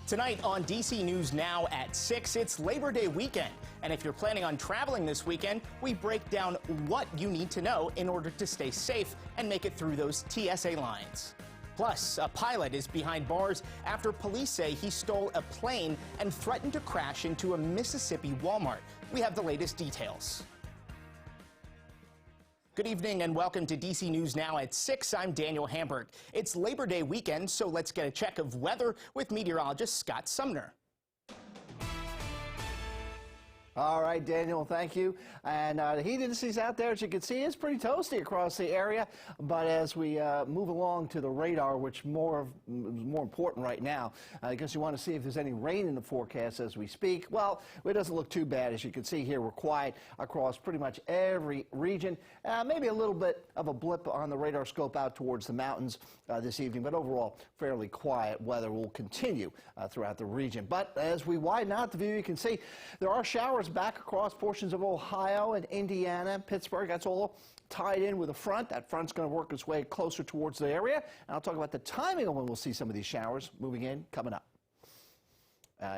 Tonight on DC News Now at 6, it's Labor Day weekend. And if you're planning on traveling this weekend, we break down what you need to know in order to stay safe and make it through those TSA lines. Plus, a pilot is behind bars after police say he stole a plane and threatened to crash into a Mississippi Walmart. We have the latest details. Good evening and welcome to DC News Now at 6. I'm Daniel Hamburg. It's Labor Day weekend, so let's get a check of weather with meteorologist Scott Sumner. All right, Daniel, thank you. And the heat indices out there, as you can see, is pretty toasty across the area. But as we move along to the radar, which is more important right now, I guess you want to see if there's any rain in the forecast as we speak. Well, it doesn't look too bad. As you can see here, we're quiet across pretty much every region. Maybe a little bit of a blip on the radar scope out towards the mountains this evening. But overall, fairly quiet weather will continue throughout the region. But as we widen out the view, you can see there are showers back across portions of Ohio and Indiana, Pittsburgh. That's all tied in with a front. That front's going to work its way closer towards the area. And I'll talk about the timing of when we'll see some of these showers moving in coming up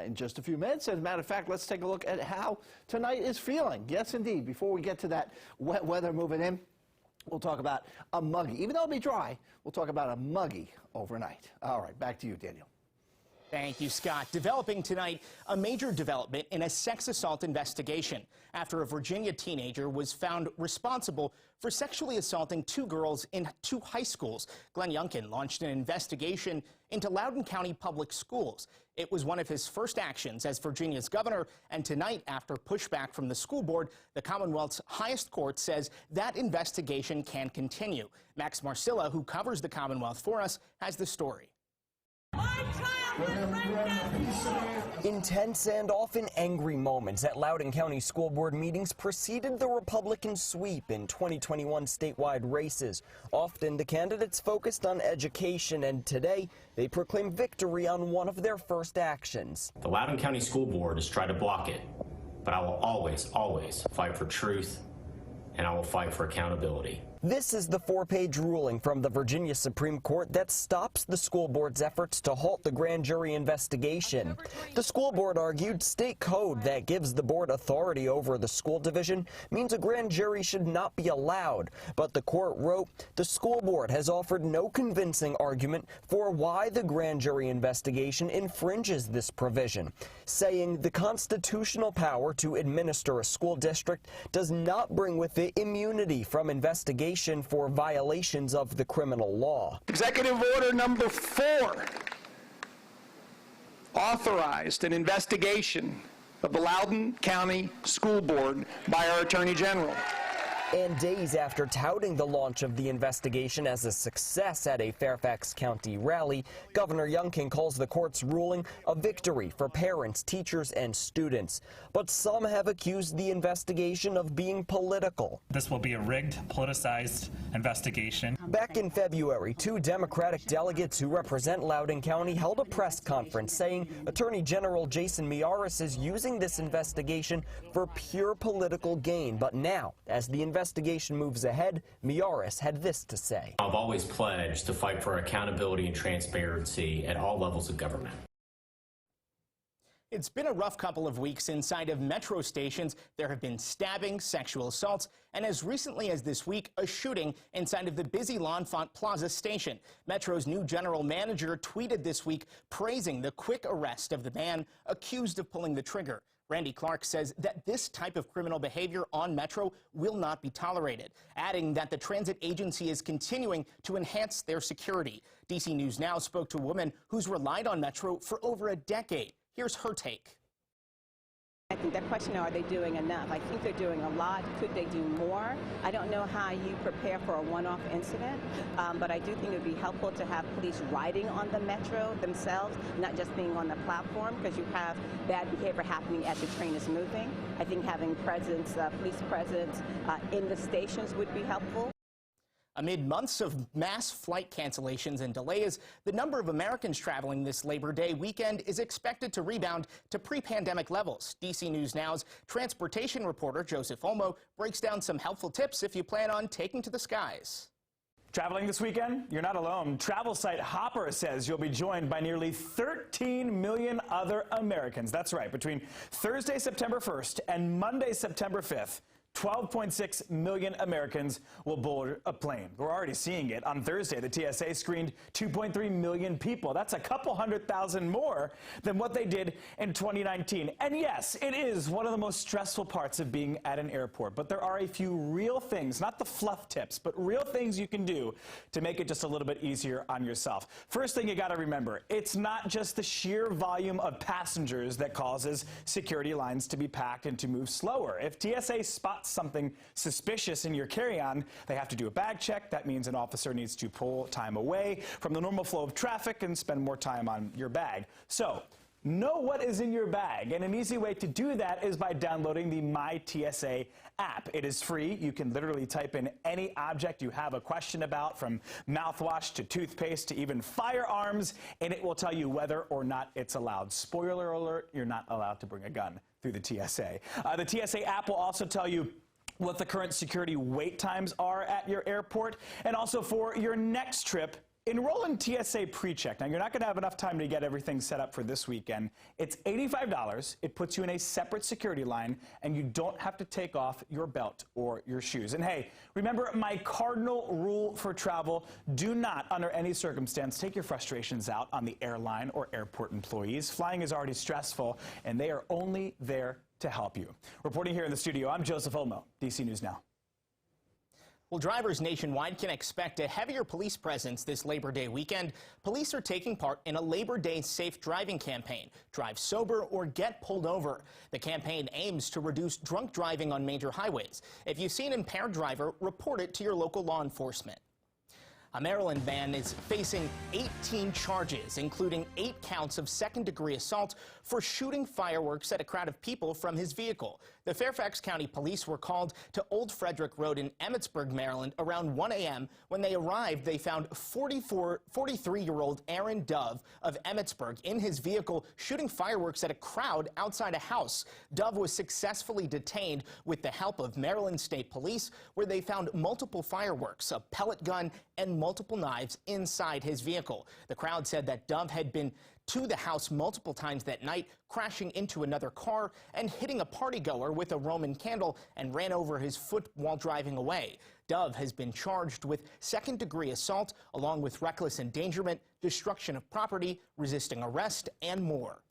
in just a few minutes. As a matter of fact, let's take a look at how tonight is feeling. Yes, indeed. Before we get to that wet weather moving in, we'll talk about a muggy. Even though it'll be dry, we'll talk about a muggy overnight. All right, back to you, Daniel. Thank you, Scott. Developing tonight, a major development in a sex assault investigation after a Virginia teenager was found responsible for sexually assaulting two girls in two high schools. Glenn Youngkin launched an investigation into Loudoun County Public Schools. It was one of his first actions as Virginia's governor, and tonight, after pushback from the school board, the Commonwealth's highest court says that investigation can continue. Max Marcilla, who covers the Commonwealth for us, has the story. Intense and often angry moments at Loudoun County School Board meetings preceded the Republican sweep in 2021 statewide races. Often the candidates focused on education, and today they proclaimed victory on one of their first actions. The Loudoun County School Board has tried to block it, but I will always, always fight for truth, and I will fight for accountability. This is the four-page ruling from the Virginia Supreme Court that stops the school board's efforts to halt the grand jury investigation. The school board argued state code that gives the board authority over the school division means a grand jury should not be allowed. But the court wrote, the school board has offered no convincing argument for why the grand jury investigation infringes this provision, saying the constitutional power to administer a school district does not bring with it immunity from investigation for violations of the criminal law. Executive Order number 4 authorized an investigation of the Loudoun County School Board by our Attorney General. And days after touting the launch of the investigation as a success at a Fairfax County rally, Governor Youngkin calls the court's ruling a victory for parents, teachers, and students. But some have accused the investigation of being political. This will be a rigged, politicized investigation. Back in February, two Democratic delegates who represent Loudoun County held a press conference saying Attorney General Jason Miyares is using this investigation for pure political gain. But now, as the investigation moves ahead, Miyares had this to say. I've always pledged to fight for accountability and transparency at all levels of government. It's been a rough couple of weeks inside of metro stations. There have been stabbings, sexual assaults, and as recently as this week, a shooting inside of the busy L'Enfant Plaza station. Metro's new general manager tweeted this week praising the quick arrest of the man accused of pulling the trigger. Randy Clark says that this type of criminal behavior on Metro will not be tolerated, adding that the transit agency is continuing to enhance their security. DC News Now spoke to a woman who's relied on Metro for over a decade. Here's her take. I think that question, are they doing enough? I think they're doing a lot. Could they do more? I don't know how you prepare for a one-off incident, but I do think it would be helpful to have police riding on the metro themselves, not just being on the platform, because you have bad behavior happening as the train is moving. I think having presence, police presence in the stations would be helpful. Amid months of mass flight cancellations and delays, the number of Americans traveling this Labor Day weekend is expected to rebound to pre-pandemic levels. DC News Now's transportation reporter Joseph Olmo breaks down some helpful tips if you plan on taking to the skies. Traveling this weekend? You're not alone. Travel site Hopper says you'll be joined by nearly 13 million other Americans. That's right. Between Thursday, September 1st and Monday, September 5th, 12.6 million Americans will board a plane. We're already seeing it. On Thursday, the TSA screened 2.3 million people. That's a couple 100,000 more than what they did in 2019. And yes, it is one of the most stressful parts of being at an airport. But there are a few real things, not the fluff tips, but real things you can do to make it just a little bit easier on yourself. First thing you got to remember, it's not just the sheer volume of passengers that causes security lines to be packed and to move slower. If TSA spots something suspicious in your carry-on, they have to do a bag check. That means an officer needs to pull time away from the normal flow of traffic and spend more time on your bag. So, know what is in your bag, and an easy way to do that is by downloading the My TSA app. It is free. You can literally type in any object you have a question about, from mouthwash to toothpaste to even firearms, and it will tell you whether or not it's allowed. Spoiler alert, you're not allowed to bring a gun through the TSA. The TSA app will also tell you what the current security wait times are at your airport, and also for your next trip, enroll in TSA PreCheck. Now, you're not going to have enough time to get everything set up for this weekend. It's $85. It puts you in a separate security line, and you don't have to take off your belt or your shoes. And hey, remember my cardinal rule for travel: do not, under any circumstance, take your frustrations out on the airline or airport employees. Flying is already stressful, and they are only there to help you. Reporting here in the studio, I'm Joseph Olmo, DC News Now. Well, drivers nationwide can expect a heavier police presence this Labor Day weekend. Police are taking part in a Labor Day safe driving campaign. Drive sober or get pulled over. The campaign aims to reduce drunk driving on major highways. If you see an impaired driver, report it to your local law enforcement. A Maryland man is facing 18 charges, including 8 counts of second-degree assault for shooting fireworks at a crowd of people from his vehicle. The Fairfax County Police were called to Old Frederick Road in Emmitsburg, Maryland, around 1 a.m. When they arrived, they found 43-year-old Aaron Dove of Emmitsburg in his vehicle shooting fireworks at a crowd outside a house. Dove was successfully detained with the help of Maryland State Police, where they found multiple fireworks, a pellet gun, and multiple knives inside his vehicle. The crowd said that Dove had been to the house multiple times that night, crashing into another car and hitting a partygoer with a Roman candle, and ran over his foot while driving away. Dove has been charged with second-degree assault, along with reckless endangerment, destruction of property, resisting arrest, and more.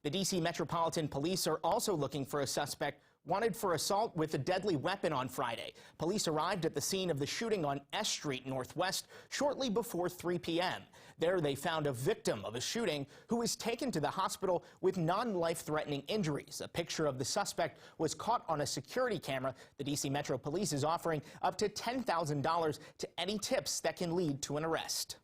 The D.C. Metropolitan Police are also looking for a suspect wanted for assault with a deadly weapon on Friday. Police arrived at the scene of the shooting on S Street Northwest shortly before 3 p.m. There they found a victim of a shooting who was taken to the hospital with non-life-threatening injuries. A picture of the suspect was caught on a security camera. The D.C. Metro Police is offering up to $10,000 to any tips that can lead to an arrest.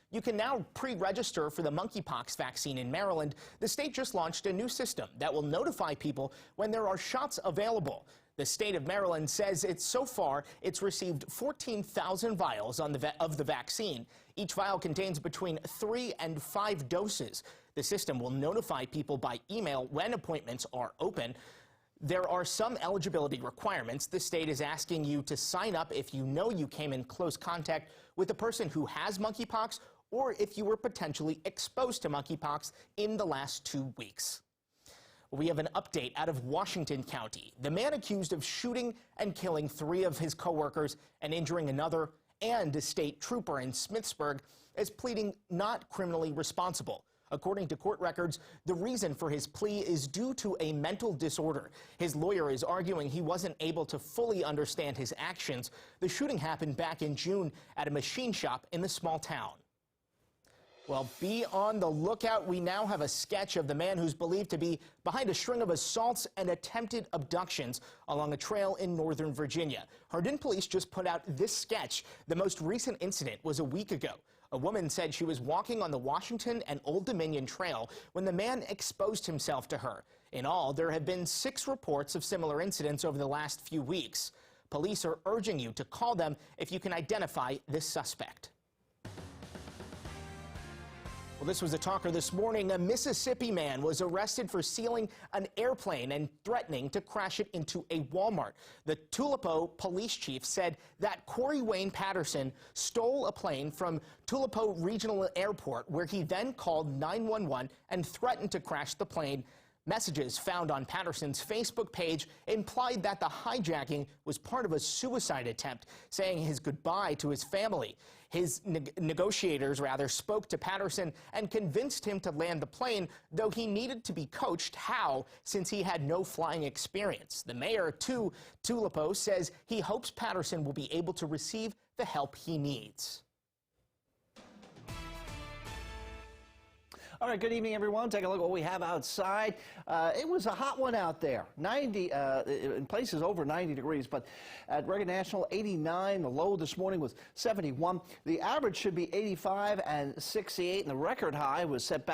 You can now pre-register for the monkeypox vaccine in Maryland. The state just launched a new system that will notify people when there are shots available. The state of Maryland says so far it's received 14,000 vials of the vaccine. Each vial contains between 3 and 5 doses. The system will notify people by email when appointments are open. There are some eligibility requirements. The state is asking you to sign up if you know you came in close contact with a person who has monkeypox, or if you were potentially exposed to monkeypox in the last 2 weeks. We have an update out of Washington County. The man accused of shooting and killing 3 of his coworkers and injuring another, and a state trooper in Smithsburg, is pleading not criminally responsible. According to court records, the reason for his plea is due to a mental disorder. His lawyer is arguing he wasn't able to fully understand his actions. The shooting happened back in June at a machine shop in the small town. Well, be on the lookout. We now have a sketch of the man who's believed to be behind a string of assaults and attempted abductions along a trail in Northern Virginia. Hardin police just put out this sketch. The most recent incident was a week ago. A woman said she was walking on the Washington and Old Dominion Trail when the man exposed himself to her. In all, there have been 6 reports of similar incidents over the last few weeks. Police are urging you to call them if you can identify this suspect. Well, this was a talker this morning. A Mississippi man was arrested for stealing an airplane and threatening to crash it into a Walmart. The Tulipo police chief said that Corey Wayne Patterson stole a plane from Tulipo Regional Airport, where he then called 911 and threatened to crash the plane. Messages found on Patterson's Facebook page implied that the hijacking was part of a suicide attempt, saying his goodbye to his family. His negotiators spoke to Patterson and convinced him to land the plane, though he needed to be coached how, since he had no flying experience. The mayor, too, Tulipo, says he hopes Patterson will be able to receive the help he needs. All right, good evening, everyone. Take a look at what we have outside. It was a hot one out there, 90, in places over 90 degrees, but at Reagan National, 89. The low this morning was 71. The average should be 85 and 68, and the record high was set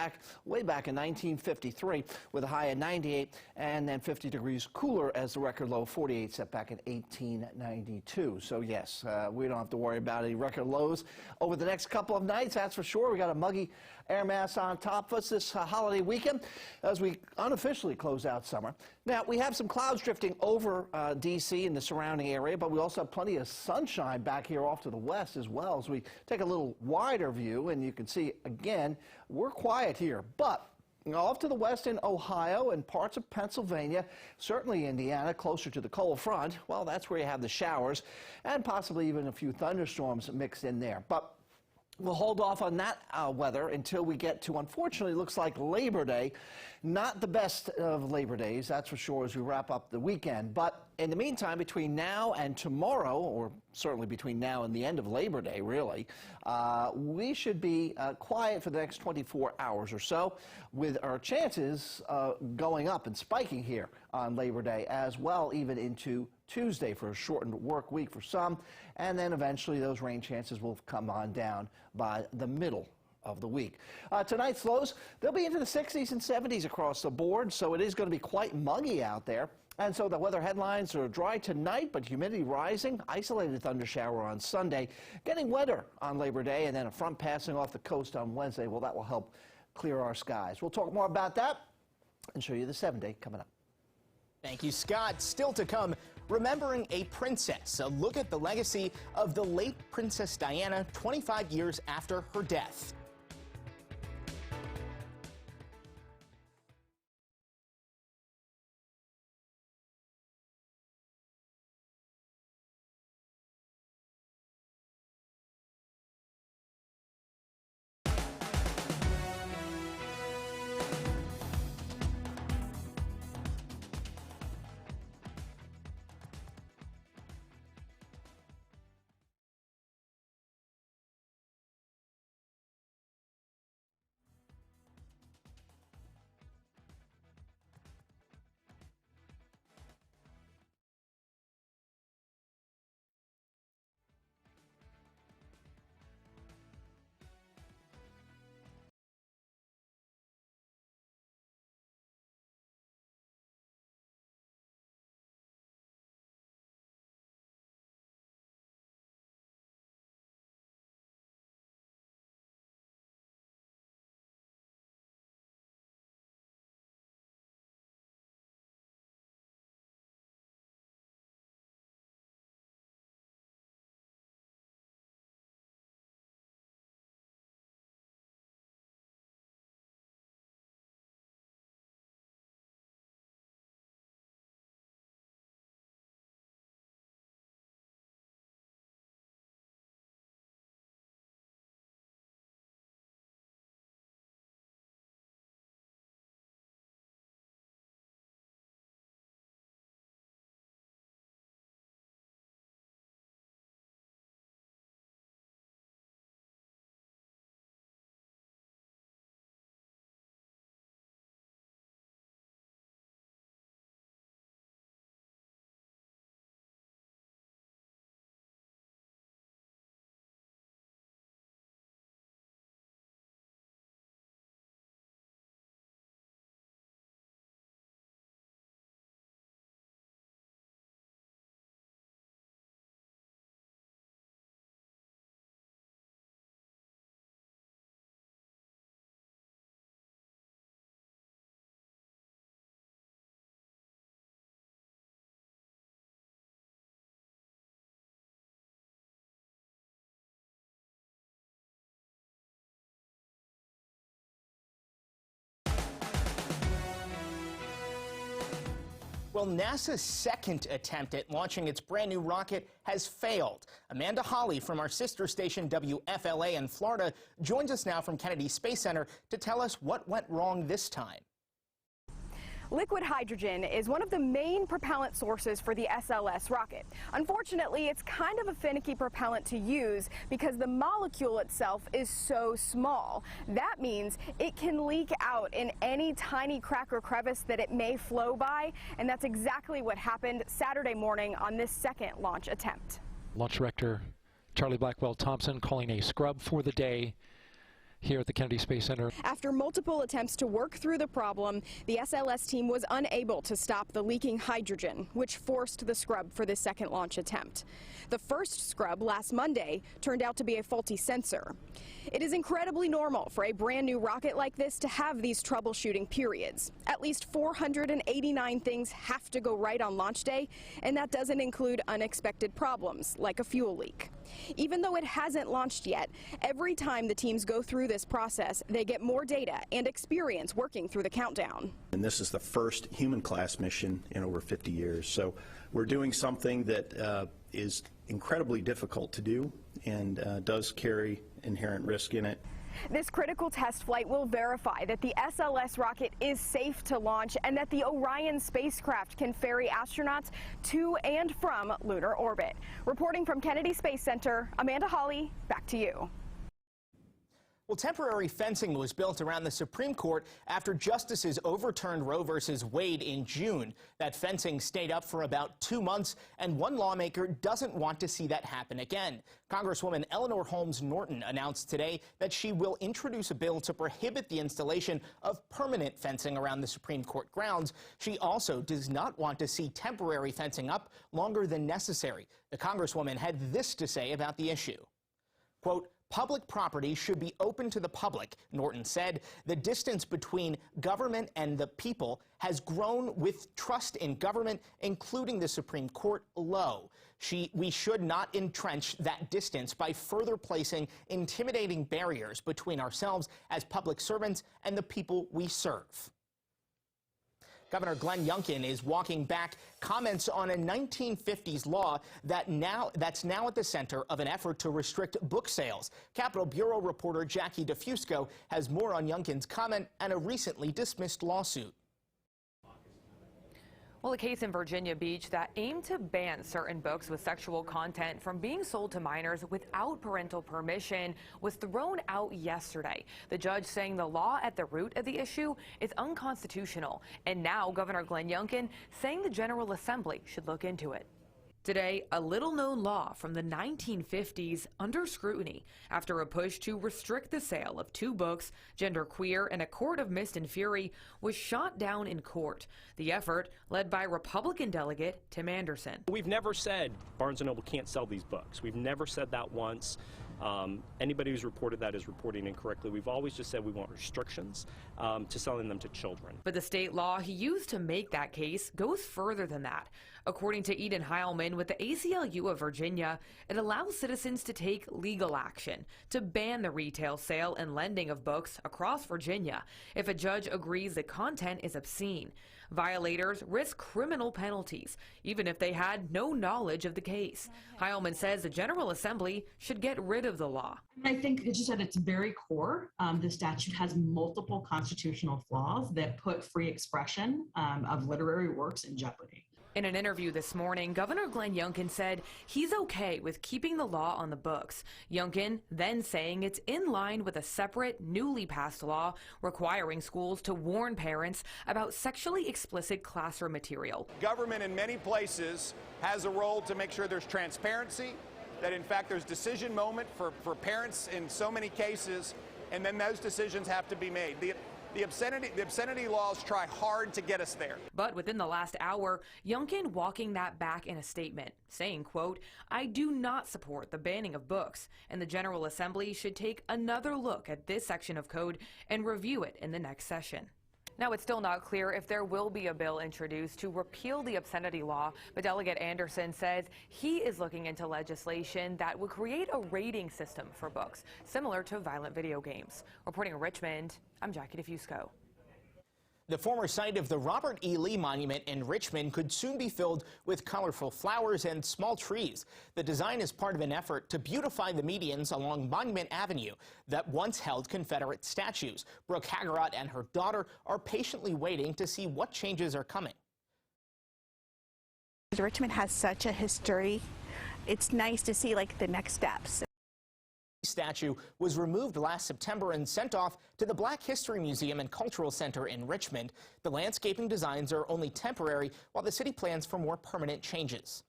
way back in 1953 with a high of 98, and then 50 degrees cooler as the record low, 48, set back in 1892. So, yes, we don't have to worry about any record lows over the next couple of nights, that's for sure. We got a muggy air mass on top of us this holiday weekend as we unofficially close out summer. Now, we have some clouds drifting over D.C. and the surrounding area, but we also have plenty of sunshine back here off to the west as well. As we take a little wider view, and you can see, again, we're quiet here, but off to the west in Ohio and parts of Pennsylvania, certainly Indiana, closer to the cold front, well, that's where you have the showers and possibly even a few thunderstorms mixed in there. But we'll hold off on that weather until we get to, unfortunately, looks like Labor Day. Not the best of Labor Days, that's for sure, as we wrap up the weekend. But in the meantime, between now and tomorrow, or certainly between now and the end of Labor Day, really, we should be quiet for the next 24 hours or so, with our chances going up and spiking here on Labor Day as well, even into Tuesday for a shortened work week for some, and then eventually those rain chances will come on down by the middle of the week. Tonight's lows, they'll be into the 60s and 70s across the board, so it is going to be quite muggy out there. And so the weather headlines are dry tonight, but humidity rising, isolated thundershower on Sunday, getting wetter on Labor Day, and then a front passing off the coast on Wednesday. Well, that will help clear our skies. We'll talk more about that and show you the 7-day coming up. Thank you, Scott. Still to come, remembering a princess. A look at the legacy of the late Princess Diana 25 years after her death. Well, NASA's second attempt at launching its brand new rocket has failed. Amanda Hawley from our sister station WFLA in Florida joins us now from Kennedy Space Center to tell us what went wrong this time. Liquid hydrogen is one of the main propellant sources for the SLS rocket. Unfortunately, it's kind of a finicky propellant to use because the molecule itself is so small. That means it can leak out in any tiny crack or crevice that it may flow by, and that's exactly what happened Saturday morning on this second launch attempt. Launch Director Charlie Blackwell Thompson calling a scrub for the day here at the Kennedy Space Center. After multiple attempts to work through the problem, the SLS team was unable to stop the leaking hydrogen, which forced the scrub for this second launch attempt. The first scrub last Monday turned out to be a faulty sensor. It is incredibly normal for a brand new rocket like this to have these troubleshooting periods. At least 489 things have to go right on launch day, and that doesn't include unexpected problems like a fuel leak. Even though it hasn't launched yet, every time the teams go through this process, they get more data and experience working through the countdown. And this is the first human class mission in over 50 years. So we're doing something that is incredibly difficult to do and does carry inherent risk in it. This critical test flight will verify that the SLS rocket is safe to launch and that the Orion spacecraft can ferry astronauts to and from lunar orbit. Reporting from Kennedy Space Center, Amanda Hawley, back to you. Well, temporary fencing was built around the Supreme Court after justices overturned Roe v. Wade in June. That fencing stayed up for about 2 months, and one lawmaker doesn't want to see that happen again. Congresswoman Eleanor Holmes Norton announced today that she will introduce a bill to prohibit the installation of permanent fencing around the Supreme Court grounds. She also does not want to see temporary fencing up longer than necessary. The Congresswoman had this to say about the issue. Quote, "Public property should be open to the public," Norton said. "The distance between government and the people has grown with trust in government, including the Supreme Court, low. We should not entrench that distance by further placing intimidating barriers between ourselves as public servants and the people we serve." Governor Glenn Youngkin is walking back comments on a 1950s law that's now at the center of an effort to restrict book sales. Capitol Bureau reporter Jackie DeFusco has more on Youngkin's comment and a recently dismissed lawsuit. Well, a case in Virginia Beach that aimed to ban certain books with sexual content from being sold to minors without parental permission was thrown out yesterday. The judge saying the law at the root of the issue is unconstitutional. And now Governor Glenn Youngkin saying the General Assembly should look into it. Today, a little-known law from the 1950s under scrutiny after a push to restrict the sale of 2 books, Genderqueer and A Court of Mist and Fury, was shot down in court. The effort led by Republican delegate Tim Anderson. We've never said Barnes & Noble can't sell these books. We've never said that once. Anybody who's reported that is reporting incorrectly. We've always just said we want restrictions to selling them to children. But the state law he used to make that case goes further than that. According to Eden Heilman with the ACLU of Virginia, it allows citizens to take legal action to ban the retail sale and lending of books across Virginia if a judge agrees the content is obscene. Violators risk criminal penalties, even if they had no knowledge of the case. Heilman says the General Assembly should get rid of the law. I think it's just at its very core, the statute has multiple constitutional flaws that put free expression of literary works in jeopardy. In an interview this morning, Governor Glenn Youngkin said he's okay with keeping the law on the books. Youngkin then saying it's in line with a separate, newly passed law requiring schools to warn parents about sexually explicit classroom material. Government in many places has a role to make sure there's transparency, that in fact there's decision moment for parents in so many cases, and then those decisions have to be made. The obscenity laws try hard to get us there. But within the last hour, Youngkin walking that back in a statement, saying, quote, "I do not support the banning of books, and the General Assembly should take another look at this section of code and review it in the next session." Now, it's still not clear if there will be a bill introduced to repeal the obscenity law, but Delegate Anderson says he is looking into legislation that would create a rating system for books, similar to violent video games. Reporting in Richmond, I'm Jackie DeFusco. The former site of the Robert E. Lee Monument in Richmond could soon be filled with colorful flowers and small trees. The design is part of an effort to beautify the medians along Monument Avenue that once held Confederate statues. Brooke Hagerott and her daughter are patiently waiting to see what changes are coming. Richmond has such a history. It's nice to see like the next steps. Statue was removed last September and sent off to the Black History Museum and Cultural Center in Richmond. The landscaping designs are only temporary, while the city plans for more permanent changes.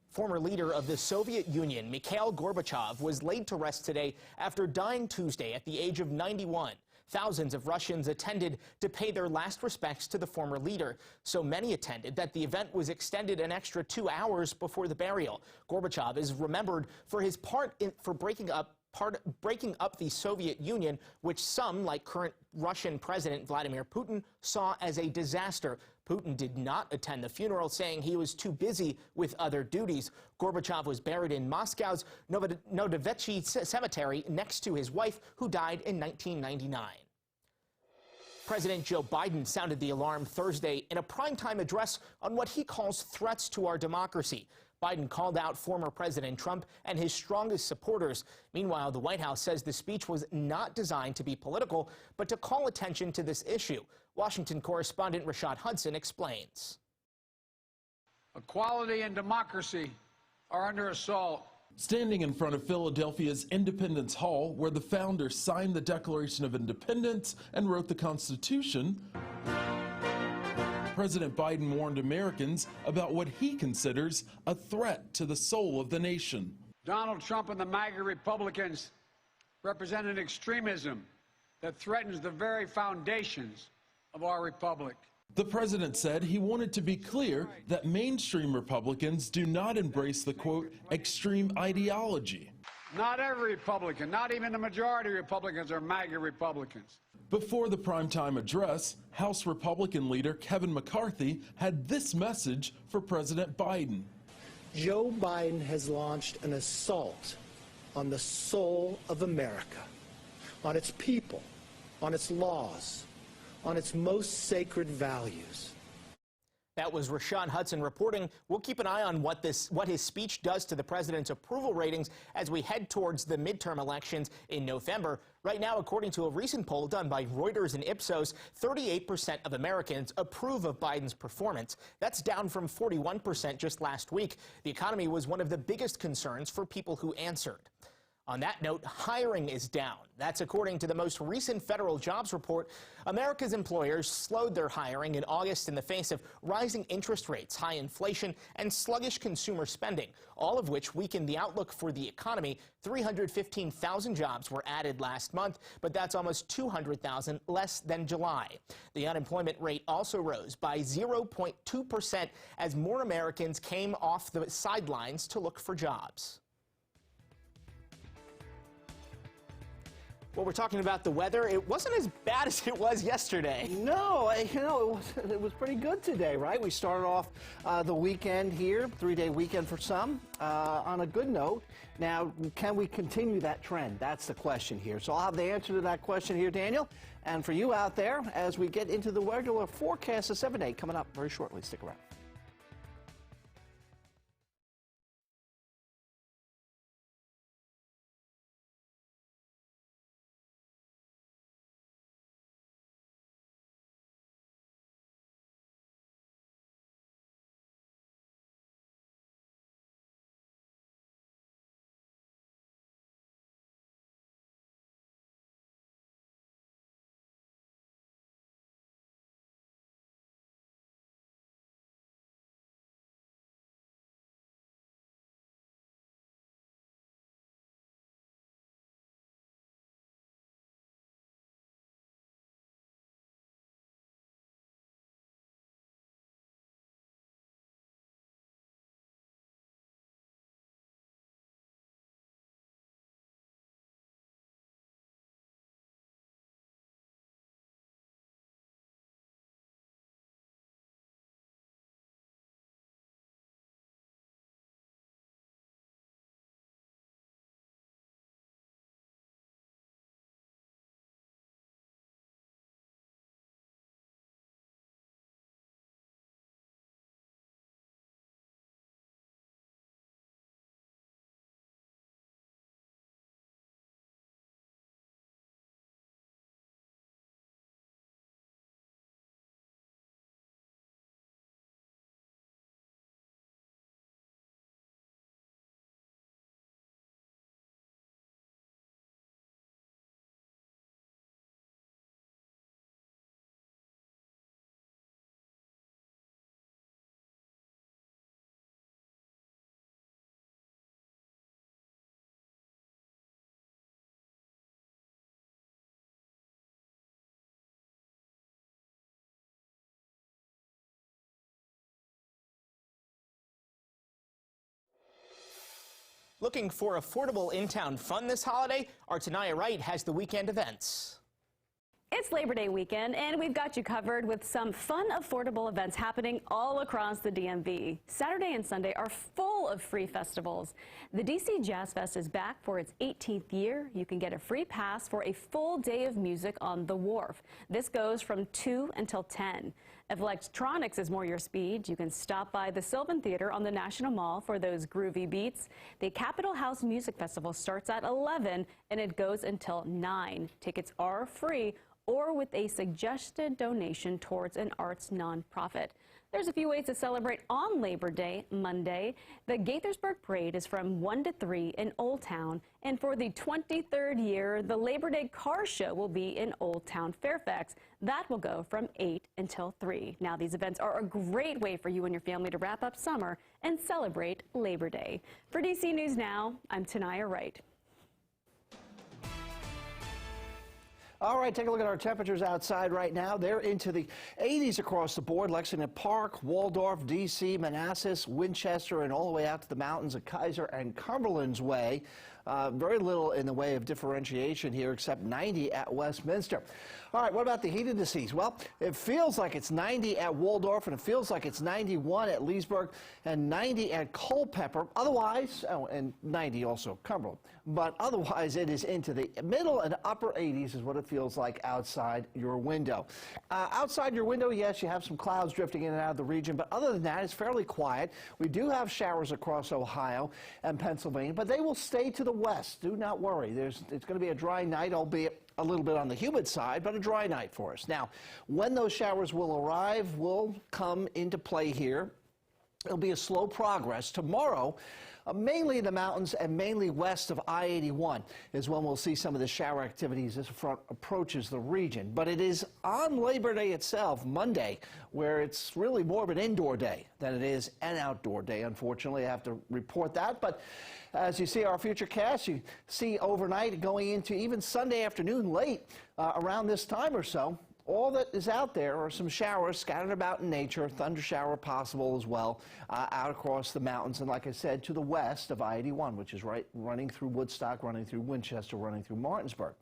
Former leader of the Soviet Union, Mikhail Gorbachev, was laid to rest today after dying Tuesday at the age of 91. Thousands of Russians attended to pay their last respects to the former leader. So many attended that the event was extended an extra 2 hours before the burial. Gorbachev is remembered for his part in breaking up the Soviet Union, which some, like current Russian President Vladimir Putin, saw as a disaster. Putin did not attend the funeral, saying he was too busy with other duties. Gorbachev was buried in Moscow's Novodevichy Cemetery next to his wife, who died in 1999. President Joe Biden sounded the alarm Thursday in a primetime address on what he calls threats to our democracy. Biden called out former President Trump and his strongest supporters. Meanwhile, the White House says the speech was not designed to be political, but to call attention to this issue. Washington correspondent Rashad Hudson explains. Equality and democracy are under assault. Standing in front of Philadelphia's Independence Hall, where the founders signed the Declaration of Independence and wrote the Constitution, President Biden warned Americans about what he considers a threat to the soul of the nation. Donald Trump and the MAGA Republicans represent an extremism that threatens the very foundations of our republic. The president said he wanted to be clear that mainstream Republicans do not embrace the, quote, extreme ideology. Not every Republican, not even the majority of Republicans are MAGA Republicans. Before the primetime address, House Republican leader Kevin McCarthy had this message for President Biden. Joe Biden has launched an assault on the soul of America, on its people, on its laws, on its most sacred values. That was Rashad Hudson reporting. We'll keep an eye on what his speech does to the president's approval ratings as we head towards the midterm elections in November. Right now, according to a recent poll done by Reuters and Ipsos, 38% of Americans approve of Biden's performance. That's down from 41% just last week. The economy was one of the biggest concerns for people who answered. On that note, hiring is down. That's according to the most recent federal jobs report. America's employers slowed their hiring in August in the face of rising interest rates, high inflation, and sluggish consumer spending, all of which weakened the outlook for the economy. 315,000 jobs were added last month, but that's almost 200,000 less than July. The unemployment rate also rose by 0.2% as more Americans came off the sidelines to look for jobs. Well, we're talking about the weather. It wasn't as bad as it was yesterday. No, it was pretty good today, right? We started off the weekend here, 3-day weekend for some, on a good note. Now, can we continue that trend? That's the question here. So I'll have the answer to that question here, Daniel. And for you out there, as we get into the regular forecast of 7-day coming up very shortly. Stick around. Looking for affordable in-town fun this holiday? Our Tanaya Wright has the weekend events. It's Labor Day weekend, and we've got you covered with some fun, affordable events happening all across the DMV. Saturday and Sunday are full of free festivals. The DC Jazz Fest is back for its 18th year. You can get a free pass for a full day of music on the Wharf. This goes from 2 until 10. If electronics is more your speed, you can stop by the Sylvan Theater on the National Mall for those groovy beats. The Capitol House Music Festival starts at 11 and it goes until 9. Tickets are free or with a suggested donation towards an arts nonprofit. There's a few ways to celebrate on Labor Day, Monday. The Gaithersburg Parade is from 1 to 3 in Old Town. And for the 23rd year, the Labor Day Car Show will be in Old Town Fairfax. That will go from 8 until 3. Now, these events are a great way for you and your family to wrap up summer and celebrate Labor Day. For DC News Now, I'm Tanaya Wright. All right, take a look at our temperatures outside right now. They're into the 80s across the board. Lexington Park, Waldorf, D.C., Manassas, Winchester, and all the way out to the mountains of Kaiser and Cumberland's Way. Very little in the way of differentiation here except 90 at Westminster. All right, what about the heat indices? Well, it feels like it's 90 at Waldorf, and it feels like it's 91 at Leesburg and 90 at Culpeper. Otherwise, oh, and 90 also Cumberland. But otherwise, it is into the middle and upper 80s is what it feels like outside your window. Outside your window, yes, you have some clouds drifting in and out of the region, but other than that, it's fairly quiet. We do have showers across Ohio and Pennsylvania, but they will stay to the west. Do not worry. It's going to be a dry night, albeit a little bit on the humid side, but a dry night for us. Now, when those showers will arrive will come into play here. It'll be a slow progress. Tomorrow, mainly in the mountains and mainly west of I-81 is when we'll see some of the shower activities as the front approaches the region. But it is on Labor Day itself, Monday, where it's really more of an indoor day than it is an outdoor day. Unfortunately, I have to report that. But as you see our future cast, you see overnight going into even Sunday afternoon late around this time or so. All that is out there are some showers scattered about in nature, thunder shower possible as well, out across the mountains, and like I said, to the west of I-81, which is running through Woodstock, running through Winchester, running through Martinsburg.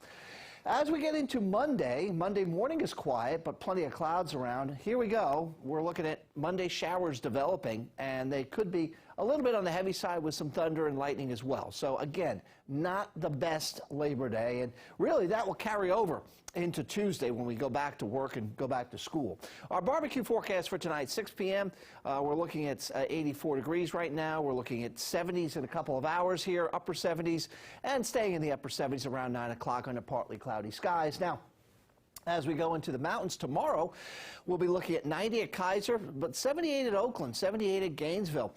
As we get into Monday morning is quiet, but plenty of clouds around. Here we go. We're looking at Monday showers developing, and they could be a little bit on the heavy side with some thunder and lightning as well. So again, not the best Labor Day, and really that will carry over into Tuesday when we go back to work and go back to school. Our barbecue forecast for tonight, 6 p.m., we're looking at 84 degrees right now. We're looking at 70s in a couple of hours here, upper 70s, and staying in the upper 70s around 9 o'clock under partly cloudy skies. Now, as we go into the mountains tomorrow, we'll be looking at 90 at Kaiser, but 78 at Oakland, 78 at Gainesville.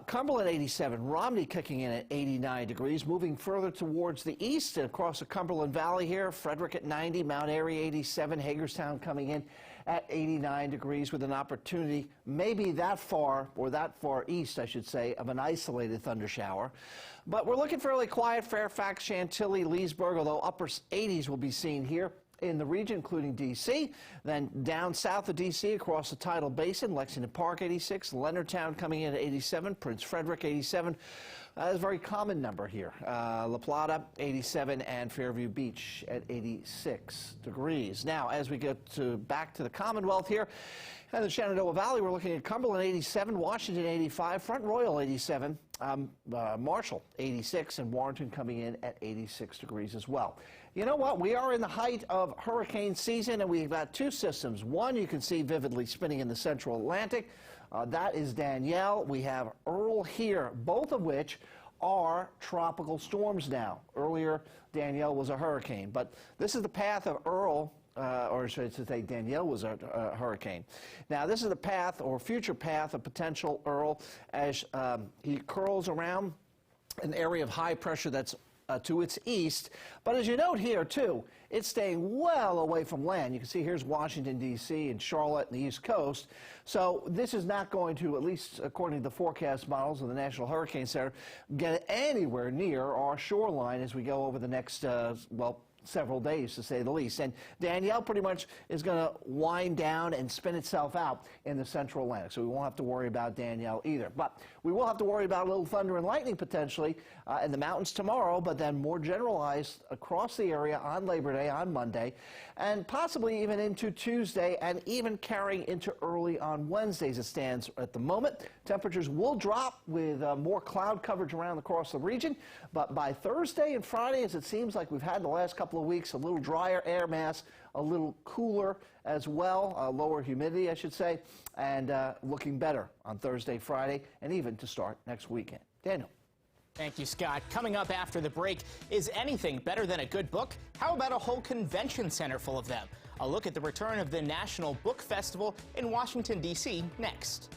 Cumberland 87, Romney kicking in at 89 degrees, moving further towards the east and across the Cumberland Valley here. Frederick at 90, Mount Airy 87, Hagerstown coming in at 89 degrees with an opportunity maybe that far, or that far east, I should say, of an isolated thunder shower. But we're looking fairly quiet. Fairfax, Chantilly, Leesburg, although upper 80s will be seen here in the region, including D.C. Then down south of D.C. across the Tidal Basin, Lexington Park 86, Leonardtown coming in at 87, Prince Frederick 87. That's a very common number here. La Plata 87 and Fairview Beach at 86 degrees. Now, as we get back to the Commonwealth here, and the Shenandoah Valley, we're looking at Cumberland 87, Washington 85, Front Royal 87, Marshall 86, and Warrenton coming in at 86 degrees as well. You know what? We are in the height of hurricane season, and we've got two systems. One you can see vividly spinning in the central Atlantic. That is Danielle. We have Earl here, both of which are tropical storms now. Earlier, Danielle was a hurricane, but this is the path of Earl. Or should I say Danielle was a hurricane. Now, this is the path or future path of potential Earl as he curls around an area of high pressure that's to its east. But as you note here, too, it's staying well away from land. You can see here's Washington, D.C. and Charlotte and the East Coast. So this is not going to, at least according to the forecast models of the National Hurricane Center, get anywhere near our shoreline as we go over the next, several days, to say the least. And Danielle pretty much is going to wind down and spin itself out in the central Atlantic, so we won't have to worry about Danielle either. But we will have to worry about a little thunder and lightning potentially in the mountains tomorrow, but then more generalized across the area on Labor Day, on Monday, and possibly even into Tuesday, and even carrying into early on Wednesday as it stands at the moment. Temperatures will drop with more cloud coverage around across the region, but by Thursday and Friday, as it seems like we've had the last couple of weeks, a little drier air mass, a little cooler as well, lower humidity, I should say, and looking better on Thursday, Friday, and even to start next weekend. Daniel. Thank you, Scott. Coming up after the break, is anything better than a good book? How about a whole convention center full of them? A look at the return of the National Book Festival in Washington, D.C. next.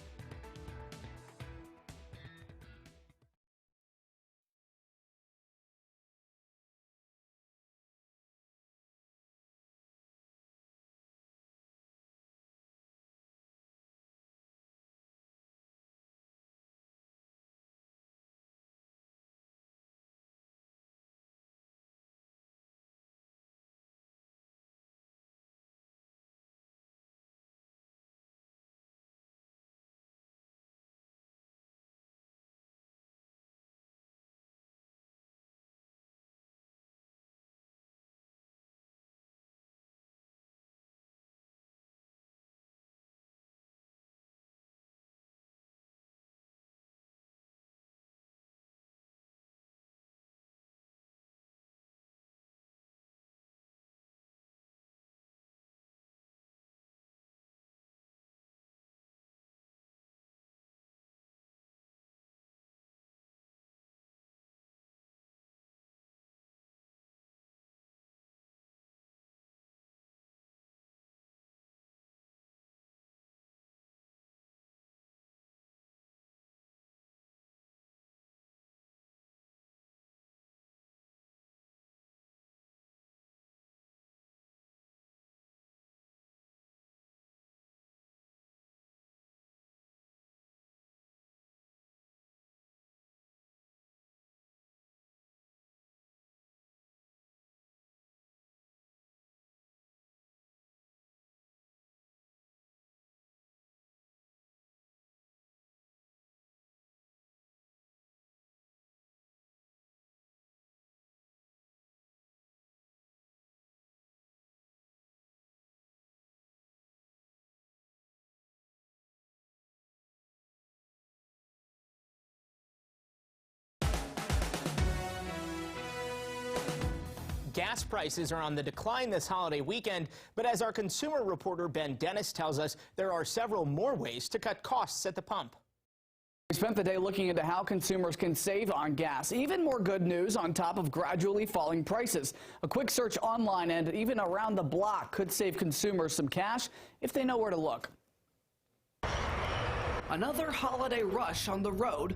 Gas prices are on the decline this holiday weekend, but as our consumer reporter Ben Dennis tells us, there are several more ways to cut costs at the pump. We spent the day looking into how consumers can save on gas. Even more good news on top of gradually falling prices. A quick search online and even around the block could save consumers some cash if they know where to look. Another holiday rush on the road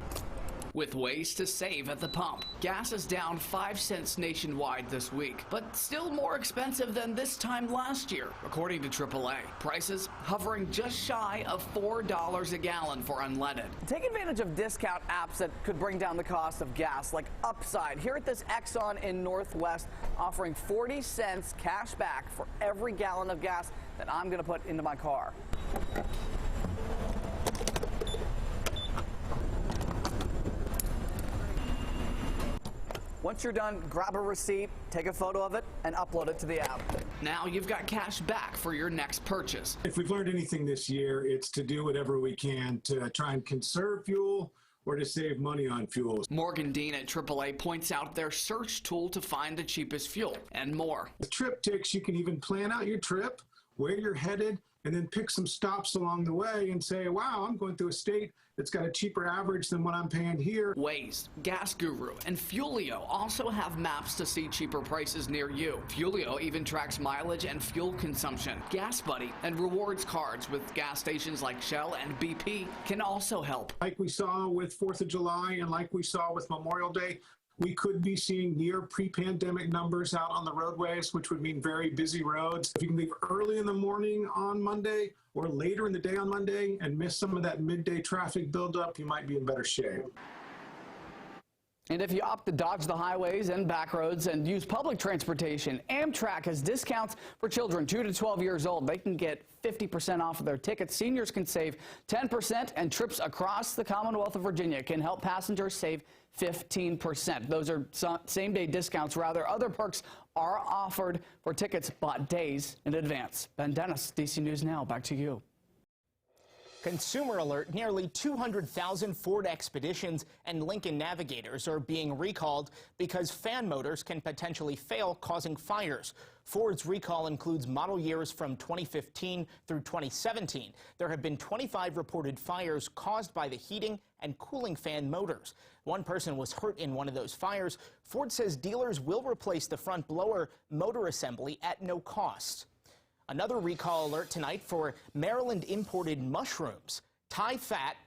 with ways to save at the pump. Gas is down 5 cents nationwide this week, but still more expensive than this time last year, according to AAA. Prices hovering just shy of $4 a gallon for unleaded. Take advantage of discount apps that could bring down the cost of gas, like Upside. Here at this Exxon in Northwest, offering 40 cents cash back for every gallon of gas that I'm going to put into my car. Once you're done, grab a receipt, take a photo of it, and upload it to the app. Now you've got cash back for your next purchase. If we've learned anything this year, it's to do whatever we can to try and conserve fuel or to save money on fuel. Morgan Dean at AAA points out their search tool to find the cheapest fuel and more. With TripTix, you can even plan out your trip, where you're headed, and then pick some stops along the way and say, wow, I'm going through a state that's got a cheaper average than what I'm paying here. Waze, Gas Guru, and Fuelio also have maps to see cheaper prices near you. Fuelio even tracks mileage and fuel consumption. Gas Buddy and rewards cards with gas stations like Shell and BP can also help. Like we saw with 4th of July and like we saw with Memorial Day, we could be seeing near pre-pandemic numbers out on the roadways, which would mean very busy roads. If you can leave early in the morning on Monday or later in the day on Monday and miss some of that midday traffic buildup, you might be in better shape. And if you opt to dodge the highways and back roads and use public transportation, Amtrak has discounts for children 2 to 12 years old. They can get 50% off of their tickets. Seniors can save 10%, and trips across the Commonwealth of Virginia can help passengers save 15%. Those are same-day discounts. Rather, other perks are offered for tickets bought days in advance. Ben Dennis, DC News Now, back to you. Consumer alert, nearly 200,000 Ford Expeditions and Lincoln Navigators are being recalled because fan motors can potentially fail, causing fires. Ford's recall includes model years from 2015 through 2017. There have been 25 reported fires caused by the heating and cooling fan motors. One person was hurt in one of those fires. Ford says dealers will replace the front blower motor assembly at no cost. Another recall alert tonight for Maryland imported mushrooms. Thai Fat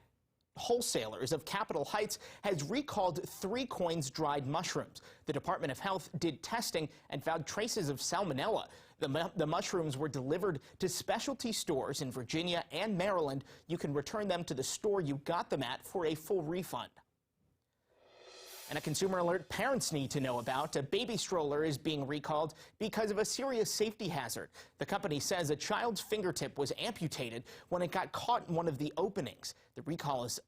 Wholesalers of Capitol Heights has recalled 3 coins dried mushrooms. The Department of Health did testing and found traces of salmonella. The mushrooms were delivered to specialty stores in Virginia and Maryland. You can return them to the store you got them at for a full refund. And a consumer alert parents need to know about. A baby stroller is being recalled because of a serious safety hazard. The company says a child's fingertip was amputated when it got caught in one of the openings. The recall is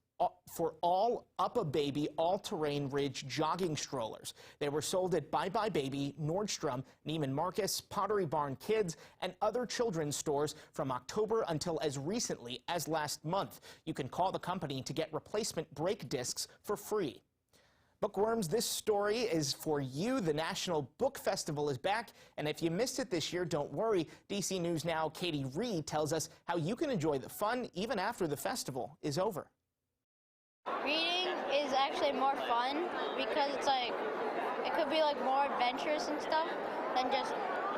for all Up-A-Baby all-terrain Ridge jogging strollers. They were sold at Bye Bye Baby, Nordstrom, Neiman Marcus, Pottery Barn Kids, and other children's stores from October until as recently as last month. You can call the company to get replacement brake discs for free. Bookworms, this story is for you. The National Book Festival is back, and if you missed it this year, don't worry. DC News Now Katie Reed tells us how you can enjoy the fun even after the festival is over. Reading is actually more fun because it's like, it could be like more adventures and stuff than just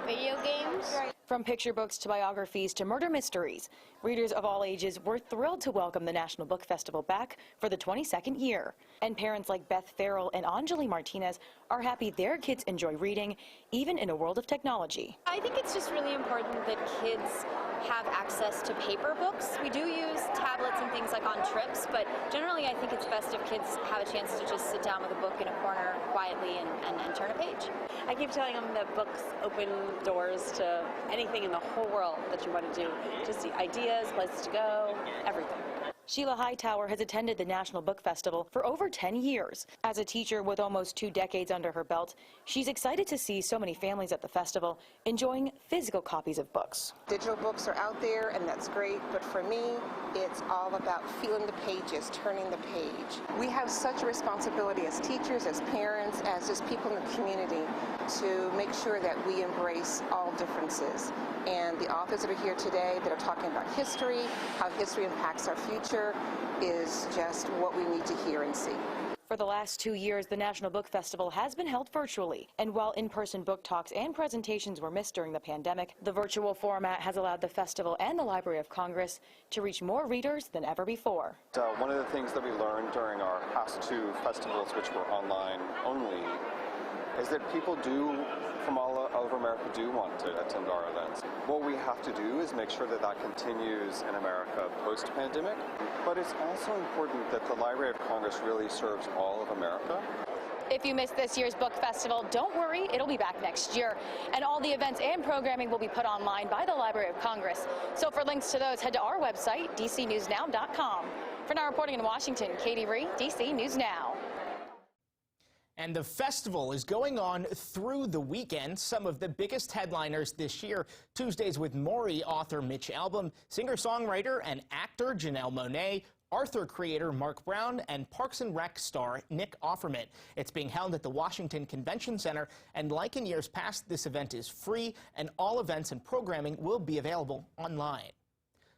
video games. From picture books to biographies to murder mysteries, readers of all ages were thrilled to welcome the National Book Festival back for the 22nd year. And parents like Beth Farrell and Anjali Martinez are happy their kids enjoy reading, even in a world of technology. I think it's just really important that kids have access to paper books. We do use tablets and things like on trips, but generally I think it's best if kids have a chance to just sit down with a book in a corner quietly and turn a page. I keep telling them that books open doors to anything in the whole world that you want to do. Just the ideas, places to go, everything. Sheila Hightower has attended the National Book Festival for over 10 years. As a teacher with almost 2 decades under her belt, she's excited to see so many families at the festival enjoying physical copies of books. Digital books are out there, and that's great, but for me, it's all about feeling the pages, turning the page. We have such a responsibility as teachers, as parents, as just people in the community to make sure that we embrace all differences. And the authors that are here today that are talking about history, how history impacts our future, is just what we need to hear and see. For the last 2 years, the National Book Festival has been held virtually. And while in-person book talks and presentations were missed during the pandemic, the virtual format has allowed the festival and the Library of Congress to reach more readers than ever before. One of the things that we learned during our past 2 festivals, which were online only, is that people from all over America do want to attend our events. What we have to do is make sure that that continues in America post-pandemic, but it's also important that the Library of Congress really serves all of America. If you missed this year's book festival, don't worry, it'll be back next year. And all the events and programming will be put online by the Library of Congress. So for links to those, head to our website, dcnewsnow.com. For now, reporting in Washington, Katie Reed, DC News Now. And the festival is going on through the weekend. Some of the biggest headliners this year: Tuesdays with Maury author Mitch Albom, singer-songwriter and actor Janelle Monáe, Arthur creator Mark Brown, and Parks and Rec star Nick Offerman. It's being held at the Washington Convention Center, and like in years past, this event is free, and all events and programming will be available online.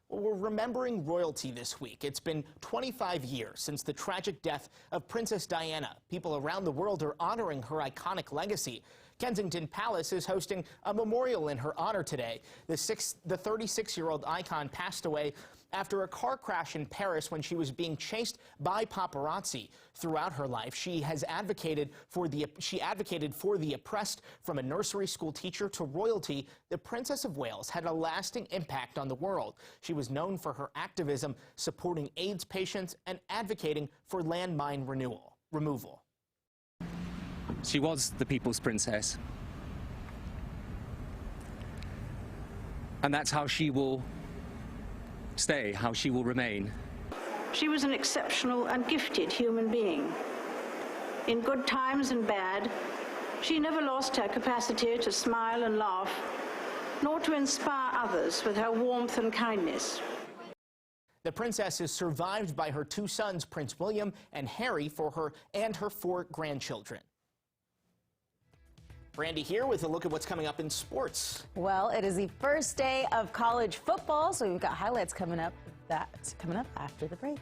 Well, we're remembering royalty this week. It's been 25 years since the tragic death of Princess Diana. People around the world are honoring her iconic legacy. Kensington Palace is hosting a memorial in her honor today. The 36-year-old icon passed away after a car crash in Paris when she was being chased by paparazzi. Throughout her life, she advocated for the oppressed. From a nursery school teacher to royalty, the Princess of Wales had a lasting impact on the world. She was known for her activism, supporting AIDS patients and advocating for landmine removal. She was the people's princess. And that's how she will stay, how she will remain. She was an exceptional and gifted human being. In good times and bad, she never lost her capacity to smile and laugh, nor to inspire others with her warmth and kindness. The princess is survived by her 2 sons, Prince William and Harry, and her 4 grandchildren. Brandy here with a look at what's coming up in sports. Well, it is the first day of college football, so we've got highlights coming up after the break.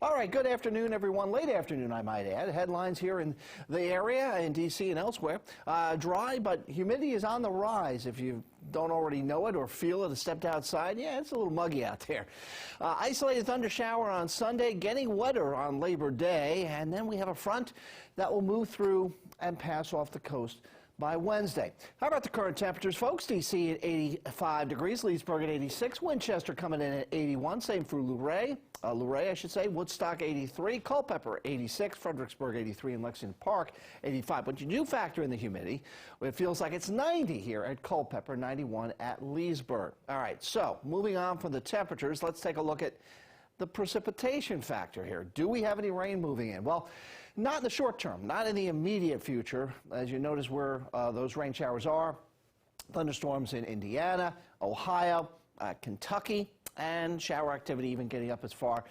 All right, good afternoon, everyone. Late afternoon, I might add. Headlines here in the area, in D.C. and elsewhere. Dry, but humidity is on the rise. If you don't already know it or feel it, stepped outside, yeah, it's a little muggy out there. Isolated thunder shower on Sunday, getting wetter on Labor Day, and then we have a front that will move through and pass off the coast by Wednesday. How about the current temperatures, folks? D.C. at 85 degrees, Leesburg at 86, Winchester coming in at 81, same for Luray, I should say, Woodstock 83, Culpeper 86, Fredericksburg 83, and Lexington Park 85. But you do factor in the humidity. It feels like it's 90 here at Culpeper, 91 at Leesburg. All right, so moving on from the temperatures, let's take a look at the precipitation factor here. Do we have any rain moving in? Well, not in the short term, not in the immediate future. As you notice where those rain showers are, thunderstorms in Indiana, Ohio, Kentucky, and shower activity even getting up as far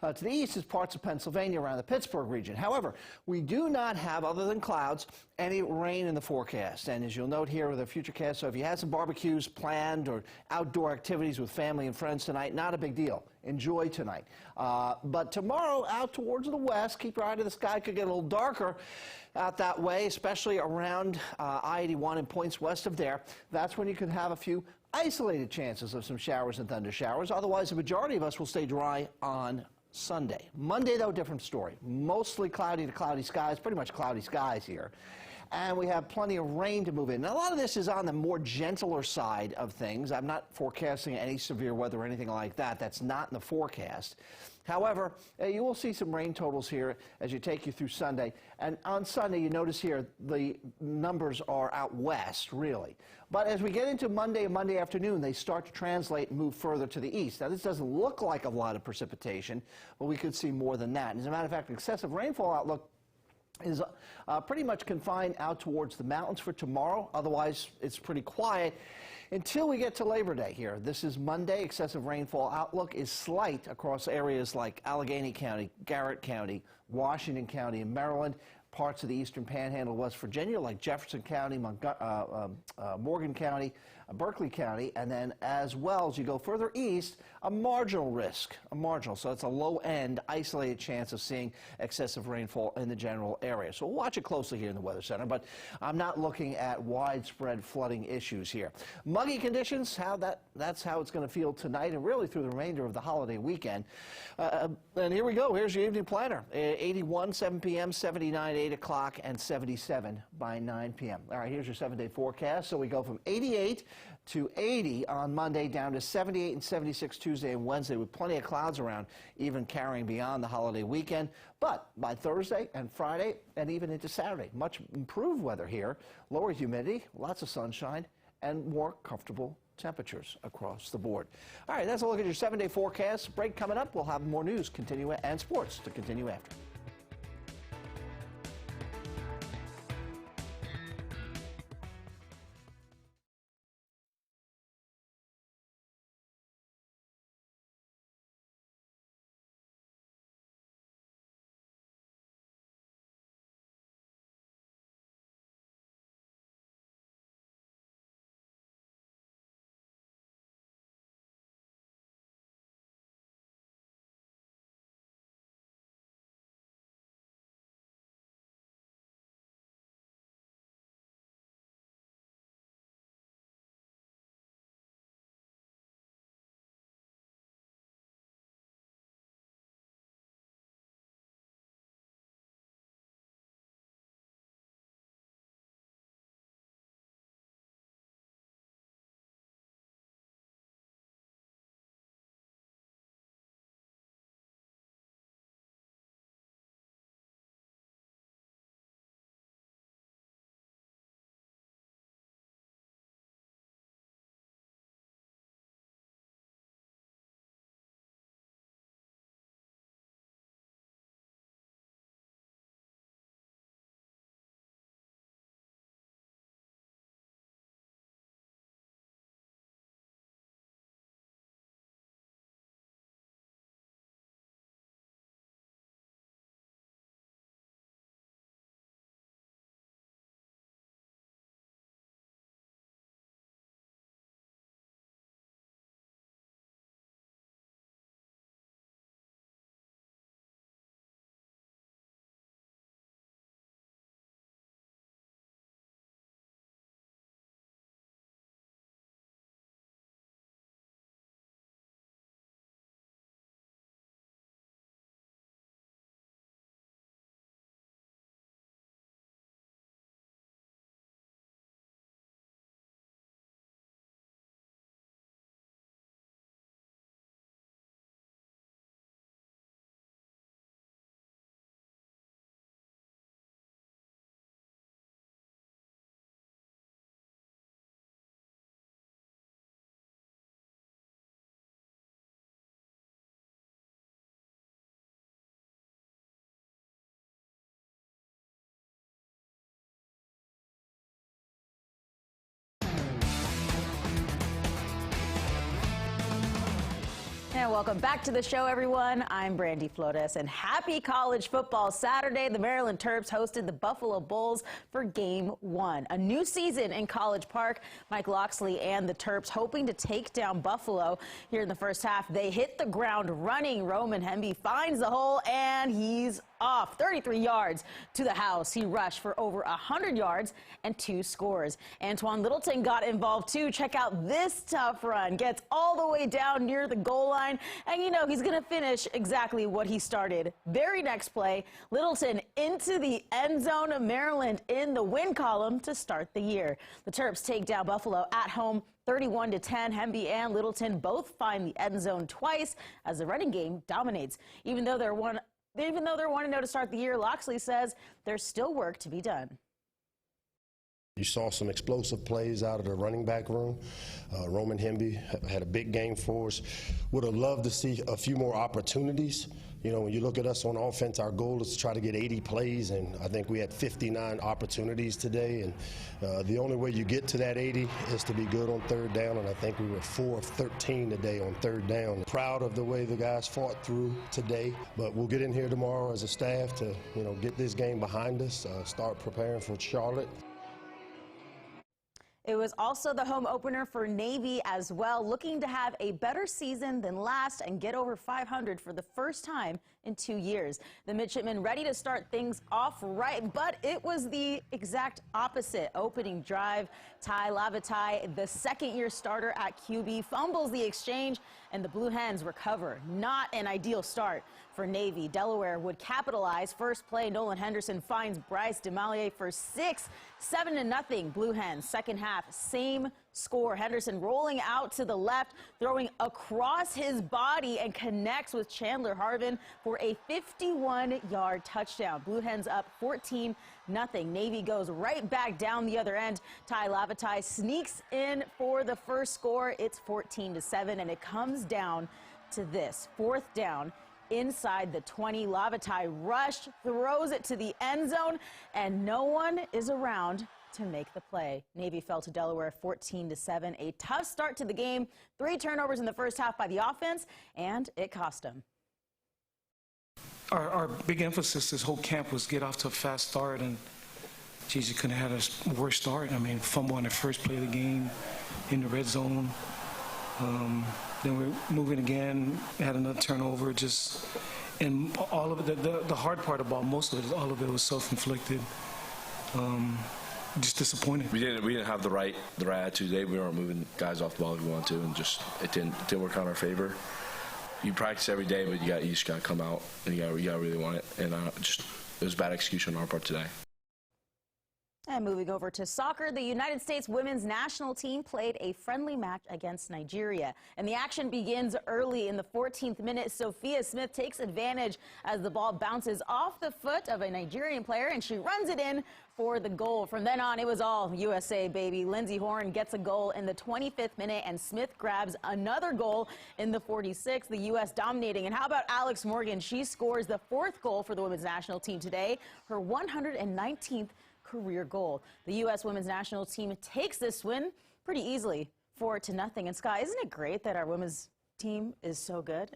to the east as parts of Pennsylvania around the Pittsburgh region. However, we do not have, other than clouds, any rain in the forecast. And as you'll note here with the futurecast, so if you had some barbecues planned or outdoor activities with family and friends tonight, not a big deal. Enjoy tonight. But tomorrow, out towards the west, keep your eye to the sky. Could get a little darker out that way, especially around I-81 and points west of there. That's when you could have a few isolated chances of some showers and thunder showers. Otherwise, the majority of us will stay dry on Sunday. Monday, though, different story. Mostly cloudy to cloudy skies, pretty much cloudy skies here. And we have plenty of rain to move in. Now, a lot of this is on the more gentler side of things. I'm not forecasting any severe weather or anything like that. That's not in the forecast. However, you will see some rain totals here as you take you through Sunday. And on Sunday, you notice here the numbers are out west, really. But as we get into Monday and Monday afternoon, they start to translate and move further to the east. Now, this doesn't look like a lot of precipitation, but we could see more than that. And as a matter of fact, excessive rainfall outlook is pretty much confined out towards the mountains for tomorrow. Otherwise, it's pretty quiet. until we get to Labor Day here. This is Monday. Excessive rainfall outlook is slight across areas like Allegheny County, Garrett County, Washington County, and Maryland. Parts of the eastern panhandle of West Virginia, like Jefferson County, Morgan County, Berkeley County, and then as well as you go further east, a marginal risk, so it's a low-end, isolated chance of seeing excessive rainfall in the general area. So we'll watch it closely here in the Weather Center, but I'm not looking at widespread flooding issues here. Muggy conditions, that's how it's going to feel tonight and really through the remainder of the holiday weekend. And here we go. Here's your evening planner. 81, 7 p.m., 79, 8 o'clock, and 77 by 9 p.m. All right, here's your 7-day forecast. So we go from 88 to 80 on Monday, down to 78 and 76 Tuesday and Wednesday, with plenty of clouds around, even carrying beyond the holiday weekend. But by Thursday and Friday and even into Saturday, much improved weather here, lower humidity, lots of sunshine, and more comfortable temperatures across the board. All right, that's a look at your 7-day forecast. Break coming up. We'll have more news and sports to continue after. And welcome back to the show, everyone. I'm Brandy Flores, and happy college football Saturday. The Maryland Terps hosted the Buffalo Bulls for Game 1. A new season in College Park. Mike Locksley and the Terps hoping to take down Buffalo. Here in the first half, they hit the ground running. Roman Hemby finds the hole, and he's off 33 yards to the house. He rushed for over 100 yards and 2 scores. Antoine Littleton got involved too. Check out this tough run. Gets all the way down near the goal line, and you know he's going to finish exactly what he started. Very next play, Littleton into the end zone of Maryland in the win column to start the year. The Terps take down Buffalo at home 31-10. Hemby and Littleton both find the end zone twice as the running game dominates. Even though they're 1-0 to start the year, Locksley says there's still work to be done. You saw some explosive plays out of the running back room. Roman Hemby had a big game for us. Would have loved to see a few more opportunities You know, when you look at us on offense, our goal is to try to get 80 plays, and I think we had 59 opportunities today. And the only way you get to that 80 is to be good on third down, and I think we were 4 of 13 today on third down. Proud of the way the guys fought through today, but we'll get in here tomorrow as a staff to, you know, get this game behind us, start preparing for Charlotte. It was also the home opener for Navy as well, looking to have a better season than last and get over 500 for the first time in 2 years. The midshipmen ready to start things off right, but it was the exact opposite. Opening drive, Ty Lavatai, the second-year starter at QB, fumbles the exchange, and the Blue Hens recover. Not an ideal start for Navy. Delaware would capitalize. First play, Nolan Henderson finds Bryce DeMalier for 6, 7-0. Blue Hens. Second half, same score. Henderson rolling out to the left, throwing across his body and connects with Chandler Harvin for a 51-yard touchdown. Blue Hens up 14-0. Navy goes right back down the other end. Ty Lavatai sneaks in for the first score. It's 14-7, and it comes down to this. Fourth down inside the 20. Lavatai rushed, throws it to the end zone, and no one is around to make the play. Navy fell to Delaware 14-7. A tough start to the game. 3 turnovers in the first half by the offense, and it cost them. Our big emphasis this whole camp was get off to a fast start, and geez, you couldn't have had a worse start. I mean, fumble on the first play of the game in the red zone. Then we're moving again, had another turnover, and all of it, the hard part about most of it is all of it was self-inflicted. Just disappointed. We didn't have the right attitude today. We weren't moving guys off the ball if we wanted to, and it didn't work out in our favor. You practice every day, but you just gotta come out and you gotta really want it. And it was bad execution on our part today. And moving over to soccer, the United States women's national team played a friendly match against Nigeria. And the action begins early in the 14th minute. Sophia Smith takes advantage as the ball bounces off the foot of a Nigerian player, and she runs it in for the goal. From then on, it was all USA, baby. Lindsey Horn gets a goal in the 25th minute, and Smith grabs another goal in the 46th. The U.S. dominating. And how about Alex Morgan? She scores the 4th goal for the women's national team today, her 119th career goal. The U.S. women's national team takes this win pretty easily, 4-0. And Scott, isn't it great that our women's team is so good?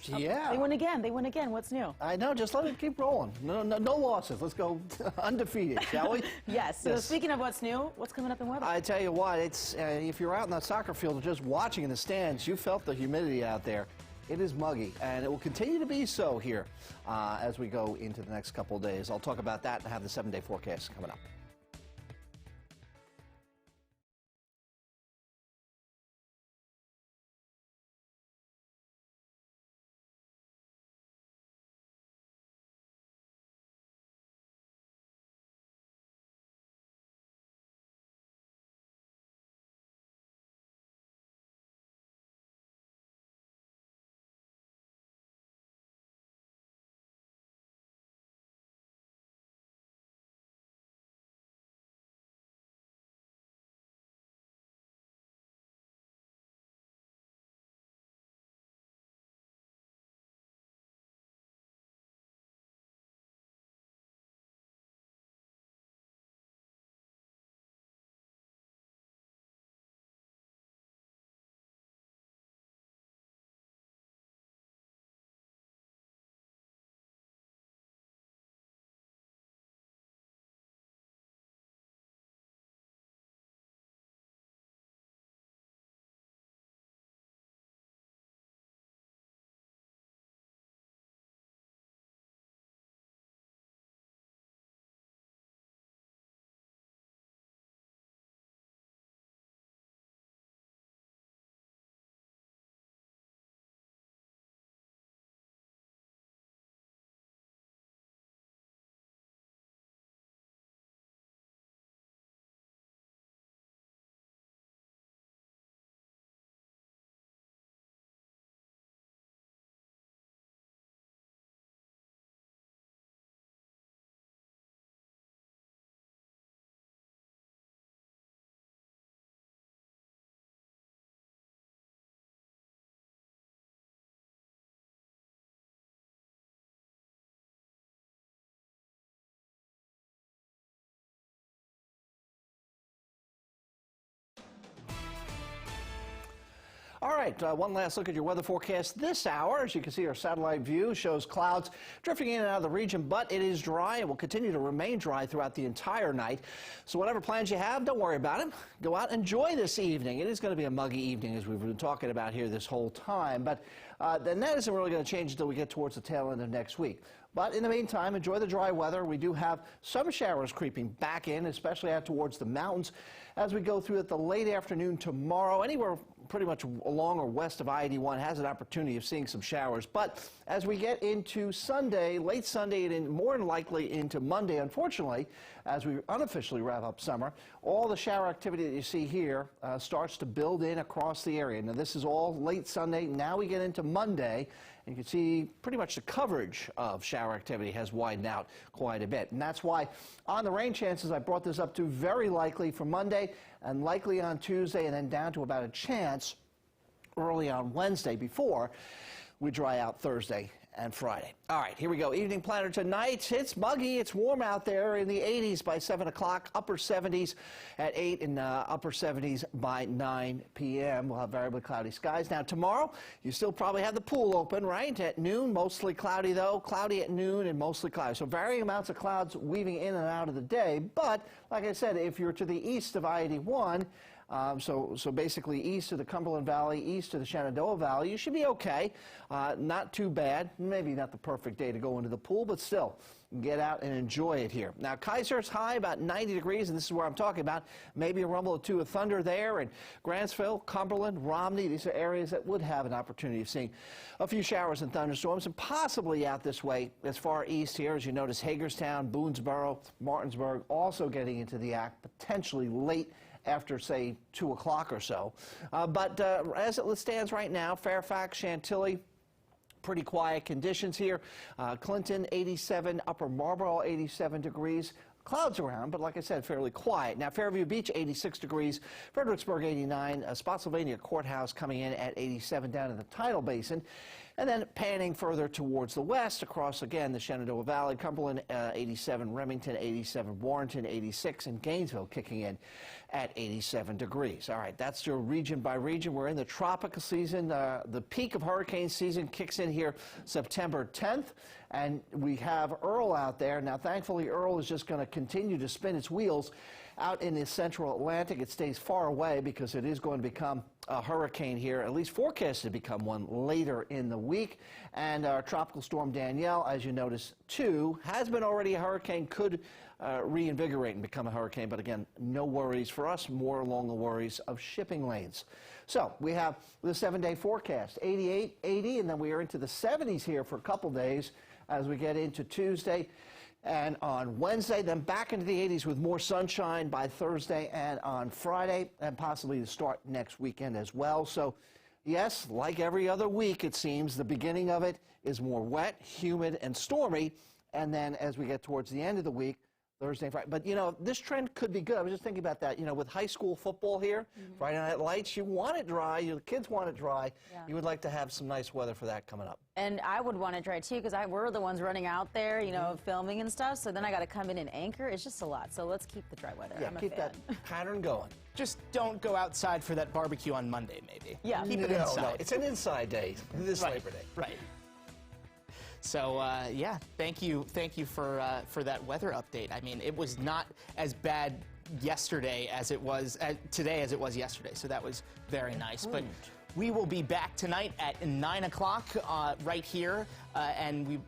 Yeah. They win again. They win again. What's new? I know. Just let it keep rolling. No losses. Let's go undefeated, shall we? Yes. So speaking of what's new, what's coming up in weather? I tell you what, it's if you're out in that soccer field just watching in the stands, you felt the humidity out there. It is muggy, and it will continue to be so here as we go into the next couple of days. I'll talk about that and have the 7-day forecast coming up. All right, one last look at your weather forecast this hour. As you can see, our satellite view shows clouds drifting in and out of the region, but it is dry and will continue to remain dry throughout the entire night. So whatever plans you have, don't worry about them. Go out and enjoy this evening. It is going to be a muggy evening, as we've been talking about here this whole time, but then that isn't really going to change until we get towards the tail end of next week. But in the meantime, enjoy the dry weather. We do have some showers creeping back in, especially out towards the mountains as we go through the late afternoon tomorrow. Anywhere pretty much along or west of I-81 has an opportunity of seeing some showers. But as we get into Sunday, late Sunday, and more than likely into Monday, unfortunately, as we unofficially wrap up summer, all the shower activity that you see here starts to build in across the area. Now, this is all late Sunday. Now we get into Monday, and you can see pretty much the coverage of shower activity has widened out quite a bit. And that's why on the rain chances, I brought this up to very likely for Monday and likely on Tuesday, and then down to about a chance early on Wednesday before we dry out Thursday and Friday. All right, here we go. Evening planner tonight. It's muggy. It's warm out there in the 80s by 7 o'clock, upper 70s at 8, and upper 70s by 9 p.m. We'll have variably cloudy skies. Now, tomorrow, you still probably have the pool open, right? At noon, mostly cloudy, though. Cloudy at noon and mostly cloudy. So varying amounts of clouds weaving in and out of the day. But, like I said, if you're to the east of I-81, so basically east of the Cumberland Valley, east of the Shenandoah Valley, you should be okay. Not too bad. Maybe not the perfect day to go into the pool, but still, get out and enjoy it here. Now, Kaiser's high about 90 degrees, and this is where I'm talking about. Maybe a rumble or two of thunder there, and Grantsville, Cumberland, Romney, these are areas that would have an opportunity of seeing a few showers and thunderstorms, and possibly out this way as far east here, as you notice, Hagerstown, Boonesboro, Martinsburg, also getting into the act, potentially late after, say, 2 o'clock or so. But as it stands right now, Fairfax, Chantilly, pretty quiet conditions here. Clinton, 87, Upper Marlboro, 87 degrees. Clouds around, but like I said, fairly quiet. Now, Fairview Beach, 86 degrees. Fredericksburg, 89. Spotsylvania Courthouse coming in at 87 down in the tidal basin. And then panning further towards the west across, again, the Shenandoah Valley. Cumberland, 87. Remington, 87. Warrenton, 86. And Gainesville kicking in at 87 degrees. All right, that's your region by region. We're in the tropical season. The peak of hurricane season kicks in here September 10th. And we have Earl out there. Now, thankfully, Earl is just going to continue to spin its wheels out in the central Atlantic. It stays far away because it is going to become a hurricane here, at least forecasted to become one later in the week. And our tropical storm Danielle, as you notice, too, has been already a hurricane, could reinvigorate and become a hurricane. But again, no worries for us, more along the worries of shipping lanes. So we have the 7-day forecast, 88, 80, and then we are into the 70s here for a couple days as we get into Tuesday and on Wednesday, then back into the 80s with more sunshine by Thursday and on Friday, and possibly to start next weekend as well. So, yes, like every other week, it seems, the beginning of it is more wet, humid, and stormy, and then as we get towards the end of the week, Thursday and Friday. But, you know, this trend could be good. I was just thinking about that. You know, with high school football here, Friday Night Lights, you want it dry. Your kids want it dry. Yeah. You would like to have some nice weather for that coming up. And I would want it dry, too, because we're the ones running out there, you know, filming and stuff. So then I got to come in and anchor. It's just a lot. So let's keep the dry weather. Yeah, keep that pattern going. Just don't go outside for that barbecue on Monday, maybe. Yeah. Keep it inside. No, it's an inside day this Labor Day. Right. So, yeah, thank you for that weather update. I mean, it was not as bad yesterday as it was today as it was yesterday, so that was very nice. But we will be back tonight at 9 o'clock right here, and we